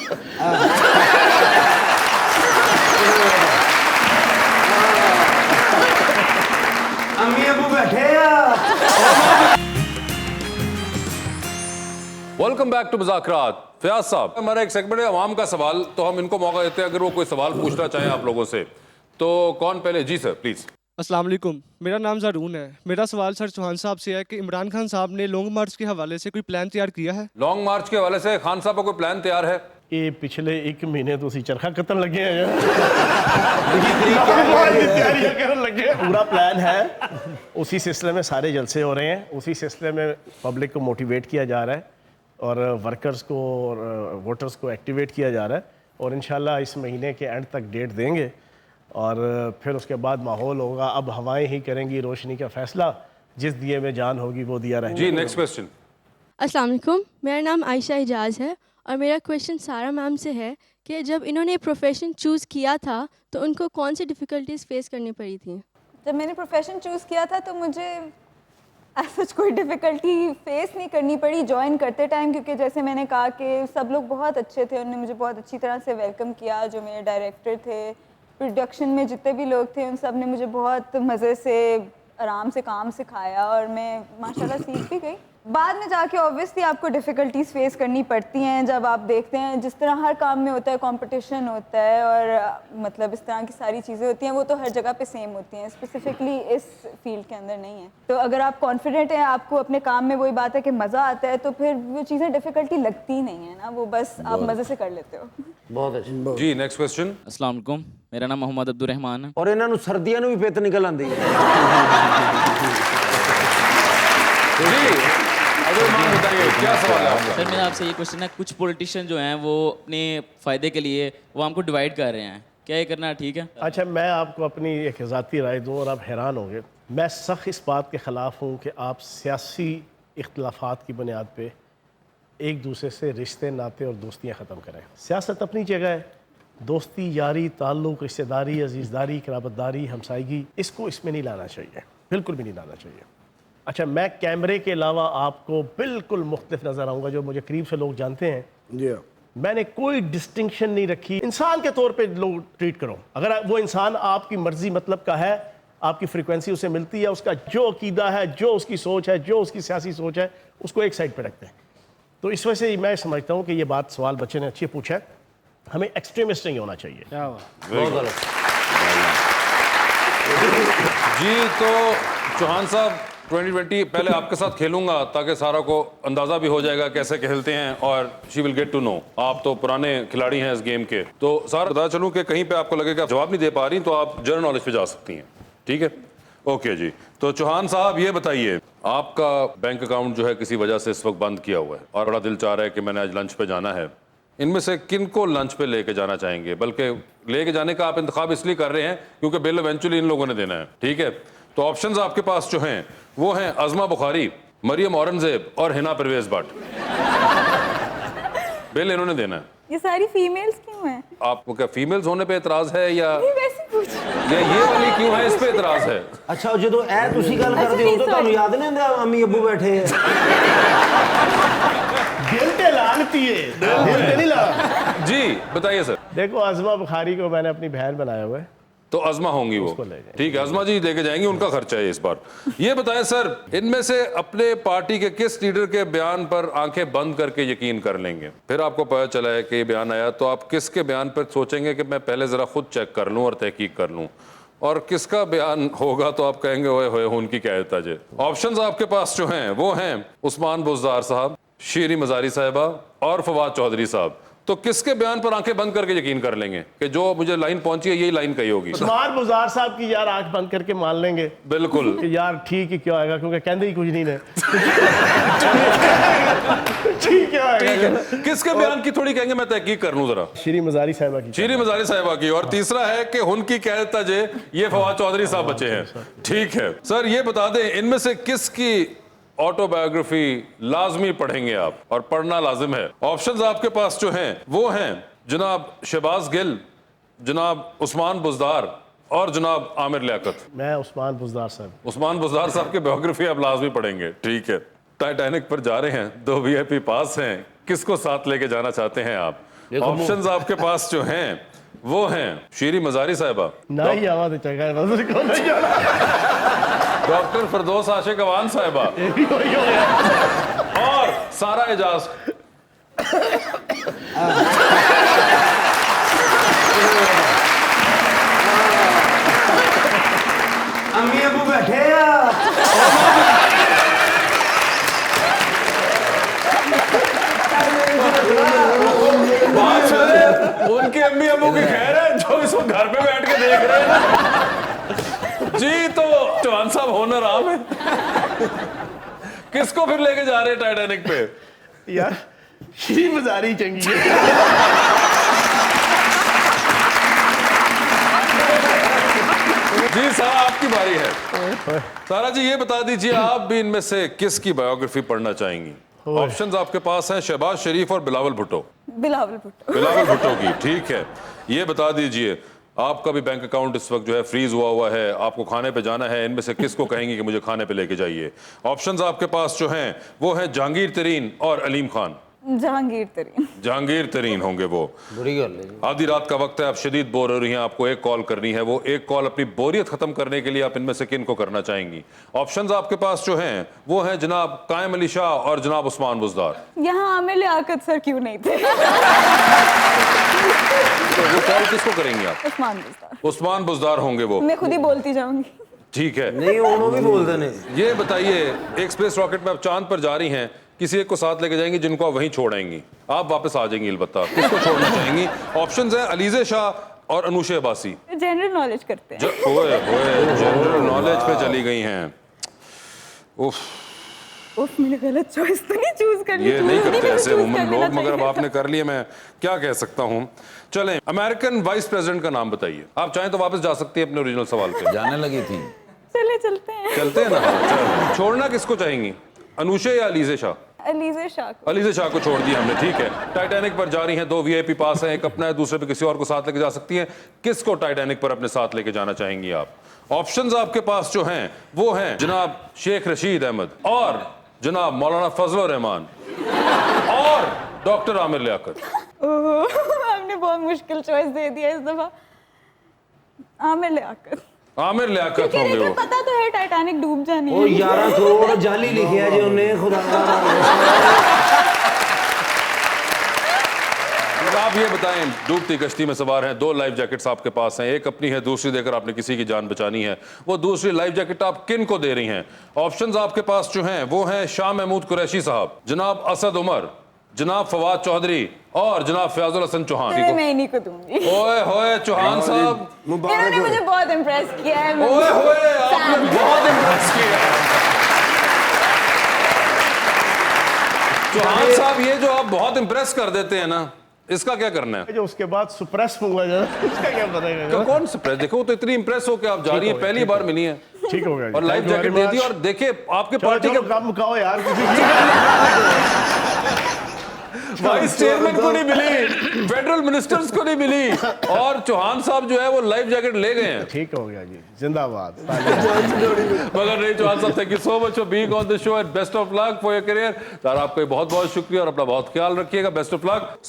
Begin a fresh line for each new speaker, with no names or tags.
अम्मी अबू बैठे हैं।
वेलकम बैक टू मुज़ाकरात। फयाज साहब, हमारा एक सेगमेंट है अवाम का सवाल, तो हम इनको मौका देते हैं अगर वो कोई सवाल पूछना चाहें आप लोगों से। तो कौन पहले? जी सर प्लीज।
अस्सलाम वालेकुम, मेरा नाम ज़ारून है। मेरा सवाल सर चौहान साहब से है कि इमरान खान साहब ने लॉन्ग मार्च के हवाले से कोई प्लान तैयार किया है?
लॉन्ग मार्च के हवाले से खान साहब का कोई प्लान तैयार है?
ये पिछले 1 महीने तो चरखा कतन लगे हैं लगे। पूरा प्लान है, उसी सिलसिले में सारे जलसे हो रहे हैं, उसी सिलसिले में पब्लिक को मोटिवेट किया जा रहा है और वर्कर्स को और वोटर्स को एक्टिवेट किया जा रहा है। और इंशाल्लाह इस महीने के एंड तक डेट देंगे और फिर उसके बाद माहौल होगा। अब हवाएं ही करेंगी रोशनी का फैसला, जिस दिए में जान होगी वो दिया रहेगा।
जी नेक्स्ट क्वेश्चन।
अस्सलाम वालेकुम, मेरा नाम आयशा इजाज़ है और मेरा क्वेश्चन सारा मैम से है कि जब इन्होंने प्रोफेशन चूज़ किया था तो उनको कौन सी डिफ़िकल्टीज़ फेस करनी पड़ी थी?
जब मैंने प्रोफेशन चूज़ किया था तो मुझे सच कोई डिफ़िकल्टी फेस नहीं करनी पड़ी ज्वाइन करते टाइम, क्योंकि जैसे मैंने कहा कि सब लोग बहुत अच्छे थे, उन्होंने मुझे बहुत अच्छी तरह से वेलकम किया। जो मेरे डायरेक्टर थे, प्रोडक्शन में जितने भी लोग थे, उन सब ने मुझे बहुत मज़े से आराम से काम सिखाया और मैं माशाल्लाह सीख भी गई। बाद में जाके ऑब्वियसली आपको डिफ़िकल्टीज़ फेस करनी पड़ती हैं जब आप देखते हैं जिस तरह हर काम में होता है, कंपटीशन होता है और मतलब इस तरह की सारी चीज़ें होती हैं, वो तो हर जगह पे सेम होती हैं, स्पेसिफिकली इस फील्ड के अंदर नहीं है। तो अगर आप कॉन्फिडेंट हैं, आपको अपने काम में वही बात है कि मज़ा आता है, तो फिर वो चीज़ें डिफ़िकल्टी लगती नहीं है ना, वो बस आप मज़े से कर लेते हो।
बहुत अच्छे।
जी नेक्स्ट क्वेश्चन।
अस्सलाम वालेकुम, मेरा नाम मोहम्मद अब्दुल रहमान है।
और इन्होंने सर्दियों में भी पित निकल आती है।
जी अगर मान बताइए क्या सवाल है आपका?
सर मेरा आपसे ये क्वेश्चन है, कुछ पॉलिटिशियन जो हैं वो अपने फ़ायदे के लिए वो हमको डिवाइड कर रहे हैं, क्या ये करना ठीक है?
अच्छा, मैं आपको अपनी एक ज़ाती राय दूँ और आप हैरान होंगे। मैं सख्त इस बात के ख़िलाफ़ हूँ कि आप सियासी इख्तलाफात की बुनियाद पे एक दूसरे से रिश्ते नाते और दोस्तियाँ ख़त्म करें। सियासत अपनी जगह है, दोस्ती यारी ताल्लुक़ रिश्तेदारी अजीज़दारी कराबतदारी हमसायगी, इसको इसमें नहीं लाना चाहिए, बिल्कुल भी नहीं लाना चाहिए। अच्छा, मैं कैमरे के अलावा आपको बिल्कुल मुख्तलिफ नज़र आऊँगा, जो मुझे करीब से लोग जानते हैं।
जी
मैंने कोई डिस्टिंक्शन नहीं रखी, इंसान के तौर पे लोग ट्रीट करो। अगर वो इंसान आपकी मर्जी मतलब का है, आपकी फ्रीक्वेंसी उसे मिलती है, उसका जो अकीदा है, जो उसकी सोच है, जो उसकी सियासी सोच है, उसको एक साइड पे रखते हैं। तो इस वजह से मैं समझता हूँ कि ये बात सवाल बच्चे ने अच्छी पूछा है, हमें एक्सट्रीमिस्ट नहीं होना चाहिए।
बहुत गलत।
जी तो चौहान साहब 2020 पहले आपके साथ खेलूंगा ताकि सारा को अंदाजा भी हो जाएगा कैसे खेलते हैं और she will get to know. आप तो पुराने खिलाड़ी हैं इस गेम के, तो सारा बता चलूं कि कहीं पे आपको लगे कि आप जवाब नहीं दे पा रही तो आप जनरल नॉलेज पे जा सकती हैं, ठीक है? ओके जी। तो चौहान साहब ये बताइए, आपका बैंक अकाउंट जो है किसी वजह से इस वक्त बंद किया हुआ है और बड़ा दिल चाह रहा है कि मैंने आज लंच पे जाना है, इनमें से किन को लंच पे लेके जाना चाहेंगे? बल्कि लेके जाने का आप इंतखाब इसलिए कर रहे हैं क्योंकि बिल इवेंचुअली इन लोगों ने देना है, ठीक है? तो ऑप्शंस आपके पास जो हैं वो हैं अज़मा बुखारी, मरियम औरंगजेब और हिना परवेज भट्ट। बिल इन्होंने देना है।
ये सारी फीमेल्स क्यों हैं?
आपको क्या फीमेल्स होने पे एतराज है या
वैसे पूछ
ये वाली क्यों है, इस पे एतराज है?
अच्छा, जो ए तुसी गल करदे हो तो ਤੁਹਾਨੂੰ याद नहीं आंदा अम्मी अब्बू बैठे हैं।
दिल पे लानती है, दिल पे नहीं ला।
जी बताइए सर।
देखो, अज़मा बुखारी को मैंने अपनी बहन बनाया हुआ है,
तो अज़मा होंगी वो,
उसको ले जाएंगे।
ठीक है, अज़मा जी लेके जाएंगी, उनका खर्चा है इस बार। ये बताएं सर, इनमें से अपने पार्टी के किस लीडर के बयान पर आंखें बंद करके यकीन कर लेंगे? फिर आपको पता चला है कि ये बयान आया तो आप किसके बयान पर सोचेंगे कि मैं पहले जरा खुद चेक कर लूं और तहकीक कर लूं, और किसका बयान होगा तो आप कहेंगे ओए होए उनकी क्या एहताज। ऑप्शंस आपके पास जो हैं वो हैं उस्मान बुज़दार साहब, शीरी मज़ारी साहिबा और फवाद चौधरी साहब। तो किसके बयान पर आंखें बंद करके यकीन कर लेंगे कि जो मुझे लाइन पहुंची है यही लाइन कही होगी?
उस्मान बुज़दार साहब की यार आंख बंद करके मान लेंगे
बिल्कुल
कि यार ठीक ही क्यों आएगा, क्योंकि कहते ही कुछ नहीं है। ठीक क्या आएगा?
किसके बयान की थोड़ी कहेंगे, मैं तहकीक कर लूं जरा।
शीरी मज़ारी साहिबा की।
शीरी मज़ारी साहिबा की। और तीसरा है कि उनकी कहता जे ये फवाद चौधरी साहब बचे हैं, ठीक है सर। ये बता दें इनमें से किसकी ऑटोबायोग्राफी लाजमी पढ़ेंगे आप, और पढ़ना लाजिम है? ऑप्शंस आपके पास जो हैं वो हैं जनाब शहबाज गिल, जनाब उस्मान बुज़दार और जनाब आमिर लियाकत।
मैं उस्मान बुज़दार साहब।
उस्मान बुज़दार साहब की बायोग्राफी आप लाजमी पढ़ेंगे, ठीक है? टाइटैनिक पर जा रहे हैं, 2 VIP पास हैं, किसको साथ लेके जाना चाहते हैं आप? ऑप्शंस आपके पास जो हैं वो हैं शीरी मजारी साहिबा,
ना ही आवाज चंगा नजर को नहीं जाना
डॉक्टर फिरदौस आशिक अवान साहिबा
ये भी वही हो गया।
और सारा एजाज।
अम्मी अबू बैठे आ
बात सुने, उनके अम्मी अबू की खैर है जो इसको घर पे बैठ के देख रहे हैं जी। तो चौहान साहब होनर आम है, किसको फिर लेके जा रहे हैं टाइटैनिक पे?
यार शीरी मजारी चंगी है।
जी सारा आपकी बारी है। सारा जी ये बता दीजिए आप भी इनमें से किसकी बायोग्राफी पढ़ना चाहेंगी? ऑप्शंस आपके पास हैं शहबाज शरीफ और बिलावल भुट्टो।
बिलावल भुट्टो।
बिलावल भुट्टो की, ठीक है। ये बता दीजिए आपका भी बैंक अकाउंट इस वक्त जो है फ्रीज हुआ है, आपको खाने पे जाना है, इनमें से किसको कहेंगे कि मुझे खाने पे लेके जाइए? ऑप्शंस आपके पास जो हैं वो हैं जहांगीर तरीन और अलीम खान।
जहांगीर तरीन।
जहांगीर तरीन होंगे वो।
बुरी गल है जी।
आधी रात का वक्त है, आप शदीद बोर हो रही हैं, आपको एक कॉल करनी है। वो एक कॉल अपनी बोरियत खत्म करने के लिए आप इनमें से किन को करना चाहेंगी? ऑप्शंस आपके पास जो हैं वो हैं जनाब कायम अली शाह और जनाब उस्मान बुज़दार।
यहाँ आमिर लियाकत सर क्यों नहीं थे?
तो वो कॉल किसको करेंगे आप?
उस्मान बुज़दार।
उस्मान बुज़दार होंगे वो,
मैं खुद ही बोलती जाऊंगी।
ठीक है।
नहीं उन्होंने भी बोल देने।
ये बताइए एक स्पेस रॉकेट में आप चांद पर जा रही हैं, किसी एक को साथ लेके जाएंगी जिनको आप वहीं छोड़ेंगी, आप वापस आ जाएंगी अलबत्ता, किसको छोड़ना चाहेंगी? ऑप्शंस हैं अलीज़े शाह और अनूशे अब्बासी।
जनरल नॉलेज करते हैं।
ओए जनरल नॉलेज पे चली गई हैं। उफ,
उफ, मैंने गलत चॉइस तो नहीं चूज कर ली?
ये नहीं करते
मुझे
ऐसे
choose
वुमन
कर
लोग,
लेना
मगर अब
चाहिए
आपने कर लिए, मैं क्या कह सकता हूँ। चलें, अमेरिकन वाइस प्रेसिडेंट का नाम बताइए। आप चाहें तो वापस जा सकती है अपने ओरिजिनल सवाल पे।
जाने लगी थी।
चले चलते हैं।
चलते हैं ना? चलो। छोड़ना किसको चाहेंगी, अनूशे या अलीज़े शाह?
अलीज़े शाह को।
अलीज़े शाह को छोड़ दिया हमने, ठीक है। टाइटैनिक पर जा रही हैं, 2 VIP पास हैं, एक अपना है, दूसरे पे किसी और को साथ लेके जा सकती हैं। किसको टाइटैनिक पर अपने साथ लेके जाना चाहेंगी आप? ऑप्शंस आपके पास जो हैं वो हैं जनाब शेख रशीद अहमद और जनाब मौलाना फजल रहमान और डॉक्टर आमिर लियाकत।
ओह, आपने बहुत मुश्किल चॉइस दे दिया इस दफा। आमिर लियाकत।
आमिर लियाकत होंगे
क्योंकि
वो।
पता तो है टाइटैनिक डूब जानी
वो
है।
11 करोड़ जाली लिखे है जी उन्हें, खुदा
आप ये बताएं, डूबती कश्ती में सवार हैं, 2 लाइफ जैकेट्स आपके पास हैं, एक अपनी है, दूसरी देकर आपने किसी की जान बचानी है। वो दूसरी लाइफ जैकेट आप किन को दे रही हैं? ऑप्शंस आपके पास जो हैं वो हैं शाह महमूद कुरैशी साहब, जनाब असद उमर, जनाब फवाद चौधरी और जनाब फयाजुल हसन चौहान।
मैं इन्हीं को दूंगी।
ओए होए चौहान साहब,
इन्होंने मुझे बहुत इम्प्रेस किया है।
ओए होए आपने बहुत इम्प्रेस किया। चौहान साहब ये जो आप बहुत इम्प्रेस कर देते हैं ना, इसका क्या करना है?
जो उसके बाद सुप्रेस होगा जरा, उसका क्या बताएगा?
कौन सरप्राइज? देखो तो इतनी इम्प्रेस हो के आप जा रही हैं, पहली बार मिली है
ठीक हो गया जी।
और life
Thank you
jacket
very
they the.
much।
और देखिए आपके
चलो,
पार्टी
चलो,
के
काम मुकाओ यार किसी
वाइस चेयरमैन को नहीं मिली, फेडरल मिनिस्टर्स को नहीं मिली, और चौहान साहब जो है वो लाइफ जैकेट ले गए हैं।
ठीक हो गया जी, जिंदाबाद।
मगर नहीं चौहान साहब, thank you so much for being on the show and best of luck for your career. Sir आपका बहुत बहुत शुक्रिया और अपना बहुत ख्याल रखिएगा। Best of luck.